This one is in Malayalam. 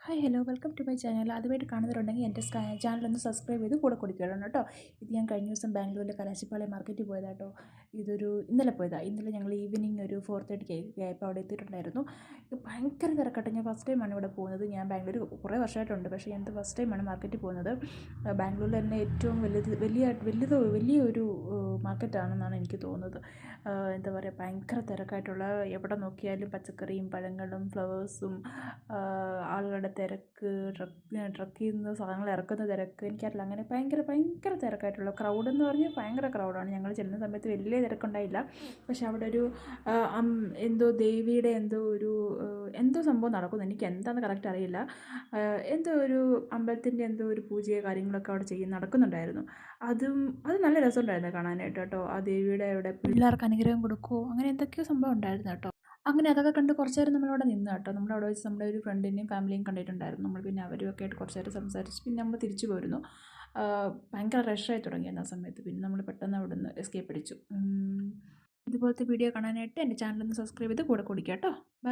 Hi hello welcome to my channel. ആദ്യമായിട്ട് കാണുന്നവരുണ്ടെങ്കിൽ എൻ്റെ ചാനലൊന്ന് സബ്സ്ക്രൈബ് ചെയ്ത് കൂടെ കൊടുക്കണം കേട്ടോ. ഇത് ഞാൻ കഴിഞ്ഞ ദിവസം ബാംഗ്ലൂരിലെ കലാശിപ്പാളയം മാർക്കറ്റിൽ പോയതാണ് കേട്ടോ. ഇന്നലെ പോയതാണ്. ഇന്നലെ ഞങ്ങൾ ഈവനിങ് ഒരു 4:30 ആയപ്പോൾ അവിടെ എത്തിയിട്ടുണ്ടായിരുന്നു. ഇത് ഭയങ്കര തിരക്കട്ടെ. ഞാൻ ഫസ്റ്റ് ടൈമാണ് ഇവിടെ പോകുന്നത്. ഞാൻ ബാംഗ്ലൂർ കുറേ വർഷമായിട്ടുണ്ട്, പക്ഷേ ഞാൻ ഫസ്റ്റ് ടൈമാണ് മാർക്കറ്റിൽ പോകുന്നത്. ബാംഗ്ലൂരിൽ തന്നെ ഏറ്റവും വലിയൊരു മാർക്കറ്റാണെന്നാണ് എനിക്ക് തോന്നുന്നത്. എന്താ പറയുക, ഭയങ്കര തിരക്കായിട്ടുള്ള, എവിടെ നോക്കിയാലും പച്ചക്കറിയും പഴങ്ങളും ഫ്ലവേഴ്സും, ആളുകളുടെ തിരക്ക്, ട്രക്കിൽ നിന്ന് സാധനങ്ങൾ ഇറക്കുന്ന തിരക്ക്, എനിക്കറിയില്ല, അങ്ങനെ ഭയങ്കര ഭയങ്കര തിരക്കായിട്ടുള്ള ക്രൗഡെന്ന് പറഞ്ഞാൽ ഭയങ്കര ക്രൗഡാണ്. ഞങ്ങൾ ചെല്ലുന്ന സമയത്ത് വലിയ തിരക്കുണ്ടായില്ല. പക്ഷെ അവിടെ എന്തോ ദേവിയുടെ എന്തോ സംഭവം നടക്കുന്നു. എനിക്ക് എന്താണെന്ന് കറക്റ്റ് അറിയില്ല. എന്തോ ഒരു അമ്പലത്തിൻ്റെ എന്തോ ഒരു പൂജയോ കാര്യങ്ങളൊക്കെ അവിടെ നടക്കുന്നുണ്ടായിരുന്നു. അത് നല്ല രസമുണ്ടായിരുന്നു കാണാനായിട്ട് കേട്ടോ. ആ ദേവിയുടെ അവിടെ പിള്ളേർക്ക് അനുഗ്രഹം കൊടുക്കുമോ അങ്ങനെ എന്തൊക്കെയോ സംഭവം ഉണ്ടായിരുന്നു കേട്ടോ. അങ്ങനെ അതൊക്കെ കണ്ട് കുറച്ച് നേരം നമ്മളവിടെ നിന്ന് കേട്ടോ. നമ്മളവിടെ വെച്ച് നമ്മുടെ ഒരു ഫ്രണ്ടിനെയും ഫാമിലിയും കണ്ടിട്ടുണ്ടായിരുന്നു. നമ്മൾ പിന്നെ അവരുമൊക്കെ ആയിട്ട് കുറച്ച് നേരം സംസാരിച്ച് പിന്നെ നമ്മൾ തിരിച്ചു പോരുന്നു. ഭയങ്കര റഷായി തുടങ്ങിയിരുന്നു ആ സമയത്ത്. പിന്നെ നമ്മൾ പെട്ടെന്ന് അവിടെ നിന്ന് എസ്കേപ്പ് അടിച്ചു. ഇതുപോലത്തെ വീഡിയോ കാണാനായിട്ട് എൻ്റെ ചാനലൊന്ന് സബ്സ്ക്രൈബ് ചെയ്ത് കൂടെ കൊടുക്കുക കേട്ടോ. ബൈ.